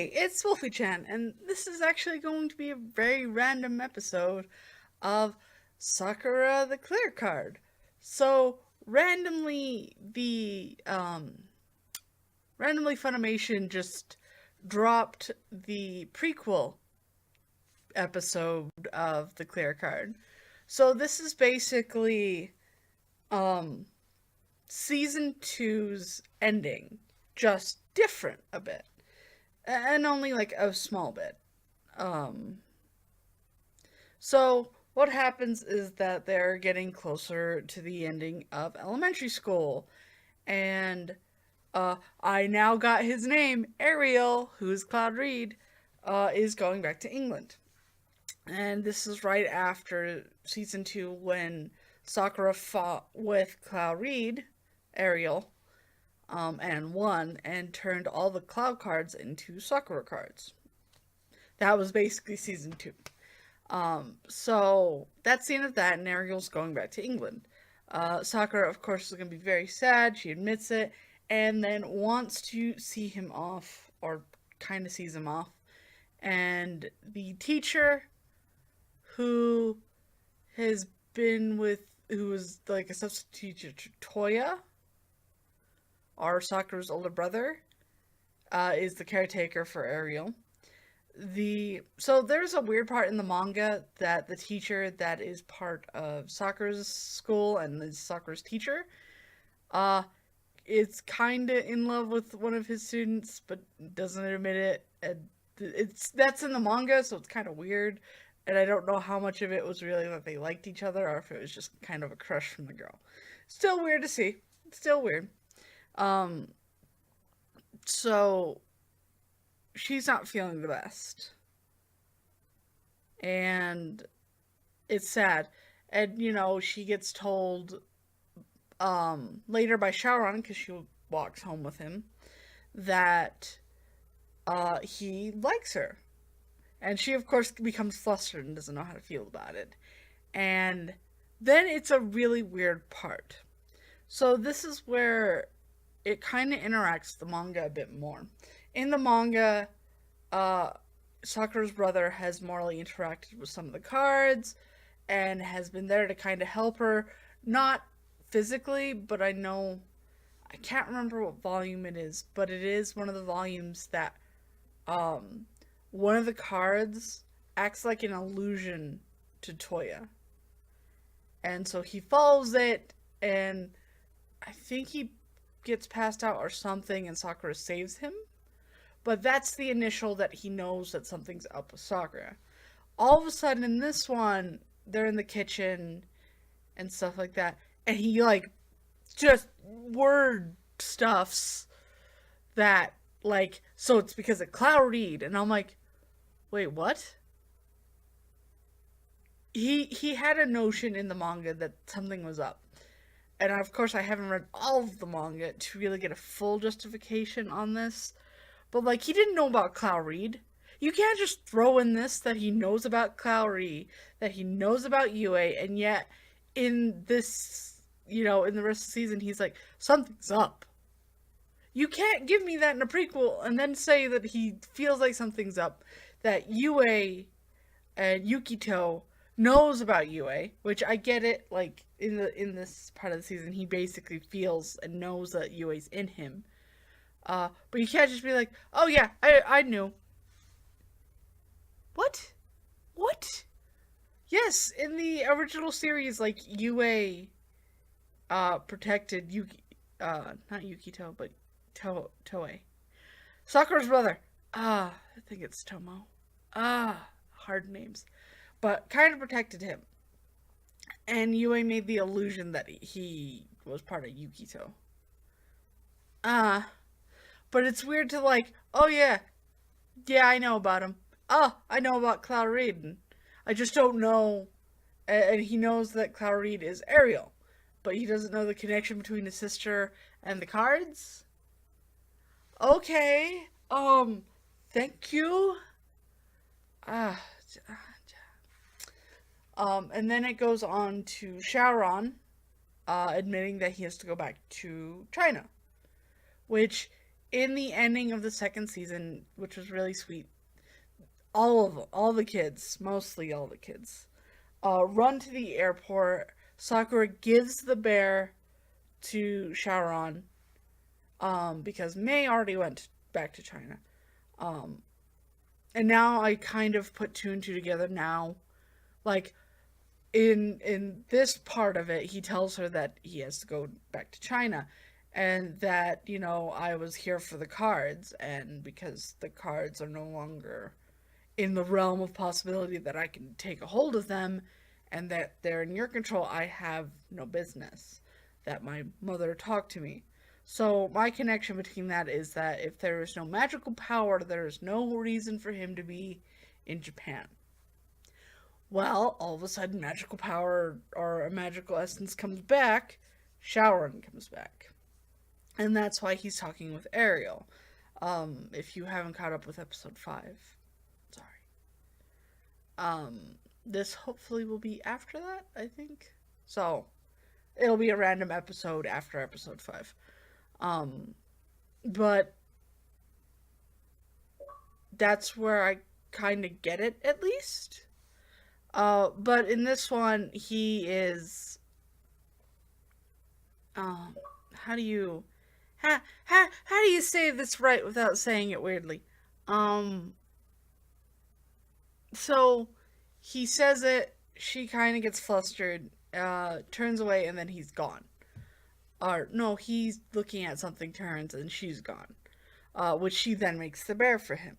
It's Wolfy-Chan, and this is actually going to be a very random episode of Sakura the Clear Card. So, randomly Funimation just dropped the prequel episode of the Clear Card. So this is basically, um, season two's ending, just different a bit. And only like a small bit. Um, so what happens is that they're getting closer to the ending of elementary school, and I now got his name. Ariel, who's Cloud Reed, is going back to England, and this is right after season two when Sakura fought with Cloud Reed, Ariel, and won and turned all the Cloud cards into Sakura cards. That was basically season two. So that's the end of that, and Ariel's going back to England. Sakura, of course, is going to be very sad. She admits it, and then wants to see him off, or kind of sees him off. And the teacher, who has been with, who was like a substitute teacher to Toya, or Sakura's older brother, is the caretaker for Ariel. So there's a weird part in the manga that the teacher that is part of Sakura's school and is Sakura's teacher uh is kind of in love with one of his students but doesn't admit it, and that's in the manga, so it's kind of weird, and I don't know how much of it was really that they liked each other or if it was just kind of a crush from the girl. Still weird to see. Still weird. um so she's not feeling the best, and it's sad. And she gets told later by Shaoran, because she walks home with him, that he likes her, and she of course becomes flustered and doesn't know how to feel about it. And then it's a really weird part. So this is where it kind of interacts with the manga a bit more. In the manga, uh, Sakura's brother has morally interacted with some of the cards and has been there to kind of help her. Not physically, but I can't remember what volume it is, but it is one of the volumes that um, one of the cards acts like an illusion to Toya. And so he follows it, and I think he gets passed out or something, and Sakura saves him. But that's the initial that he knows that something's up with Sakura. All of a sudden, in this one, they're in the kitchen and stuff like that, and he like just word stuffs that, like, so it's because of Cloud Reed, and I'm like, wait, what? He had a notion in the manga that something was up, and of course I haven't read all of the manga to really get a full justification on this. But like, he didn't know about Cloud Reed. You can't just throw in this that he knows about Cloud Reed, that he knows about Yue, and yet in this, in the rest of the season, he's like, something's up. You can't give me that in a prequel and then say that he feels like something's up, that Yue and Yukito knows about Yue, which I get it. Like in this part of the season, he basically feels and knows that Yue's in him. But you can't just be like, oh yeah, I knew. What? What? Yes, in the original series, like, Yue, protected Yuki, not Yukito, but Toei. Sakura's brother. I think it's Tomo. Hard names. But kind of protected him. And Yue made the illusion that he was part of Yukito. But it's weird to like, oh yeah, I know about him. Oh, I know about Cloud Reed. I just don't know. And he knows that Cloud Reed is Ariel, but he doesn't know the connection between his sister and the cards. Okay, thank you. Ah, and then it goes on to Shaoran, admitting that he has to go back to China, which in the ending of the second season, which was really sweet, all of them, all the kids, mostly all the kids, run to the airport. Sakura gives the bear to Shaoran, because May already went back to China. Um, and now I kind of put two and two together now. Like, in this part of it, he tells her that he has to go back to China, and that, I was here for the cards, and because the cards are no longer in the realm of possibility that I can take a hold of them, and that they're in your control, I have no business. That my mother talked to me. So my connection between that is that if there is no magical power, there is no reason for him to be in Japan. Well, all of a sudden, magical power or a magical essence comes back. Shaoran comes back. And that's why he's talking with Ariel. If you haven't caught up with episode 5, sorry. This hopefully will be after that, I think. So, it'll be a random episode after episode 5. But that's where I kind of get it, at least. But in this one, he is. How do you. How do you say this right without saying it weirdly? Um, so he says it, she kind of gets flustered, turns away, and then he's gone. Or, no, he's looking at something, turns, and she's gone. Which she then makes the bear for him.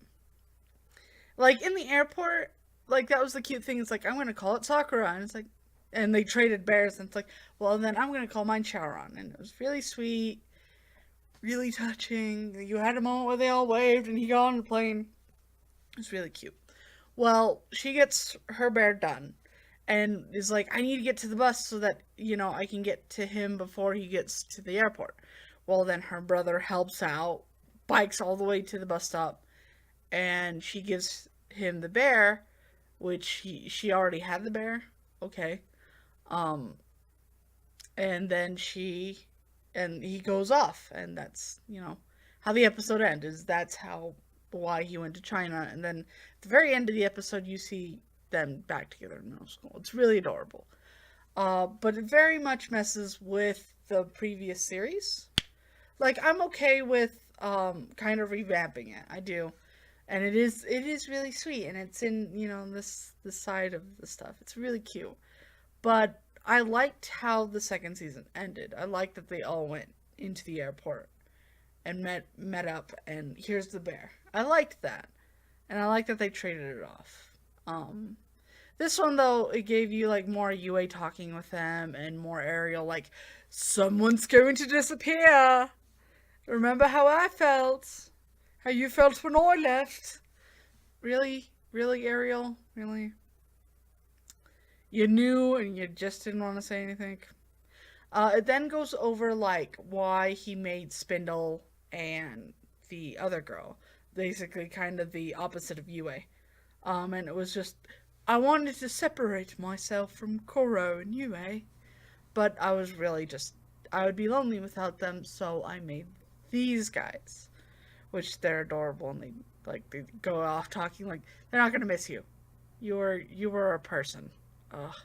Like, in the airport, like, that was the cute thing. It's like, I'm gonna call it Sakura. And it's like, and they traded bears, and it's like, well, then I'm gonna call mine Charon. And it was really sweet, really touching. You had a moment where they all waved, and he got on the plane. It was really cute. Well, she gets her bear done and is like, I need to get to the bus so that, I can get to him before he gets to the airport. Well, then her brother helps out, bikes all the way to the bus stop, and she gives him the bear, which she already had the bear. Okay. Um, and then he goes off, and that's, how the episode ends, is that's why he went to China. And then at the very end of the episode, you see them back together in middle school. It's really adorable. But it very much messes with the previous series. Like, I'm okay with kind of revamping it. I do. And it is really sweet, and it's in, this side of the stuff. It's really cute. But I liked how the second season ended. I liked that they all went into the airport and met up, and here's the bear. I liked that. And I like that they traded it off. This one, though, it gave you, like, more Yue talking with them, and more Ariel, like, someone's going to disappear. Remember how I felt? How you felt when I left? Really? Really, Ariel? Really? You knew and you just didn't want to say anything? It then goes over, like, why he made Spindle and the other girl. Basically, kind of the opposite of Yue. And it was just, I wanted to separate myself from Koro and Yue, but I was really just, I would be lonely without them, so I made these guys, which they're adorable, and they go off talking like they're not gonna miss you. You were a person. Ugh.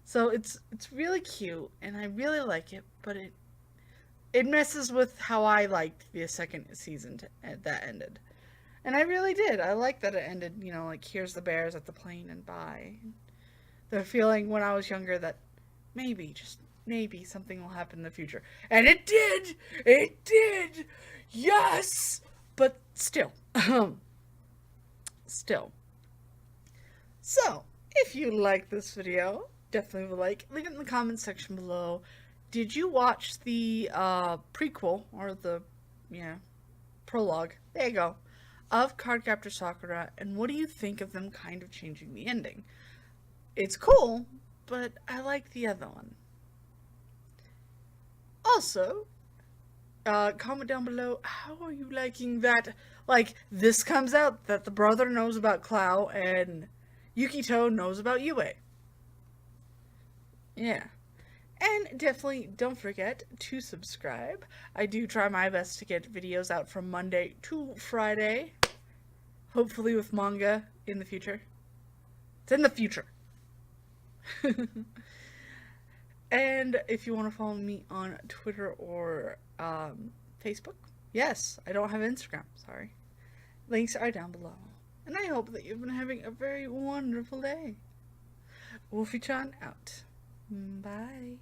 So it's really cute, and I really like it, but it messes with how I liked the second season that ended. And I really did. I like that it ended, like, here's the bears at the plane and bye. The feeling when I was younger that maybe, just maybe, something will happen in the future. And it did! It did! Yes! But still. Still. So, if you like this video, definitely leave it in the comments section below. Did you watch the prequel, or the, prologue, there you go, of Cardcaptor Sakura, and what do you think of them kind of changing the ending? It's cool, but I like the other one. Also, comment down below, how are you liking that, like, this comes out that the brother knows about Clow and Yukito knows about Yue. Yeah. And definitely don't forget to subscribe. I do try my best to get videos out from Monday to Friday. Hopefully with manga in the future. It's in the future. And if you want to follow me on Twitter or Facebook, yes, I don't have Instagram, sorry. Links are down below. And I hope that you've been having a very wonderful day. Wolfy-Chan out. Bye.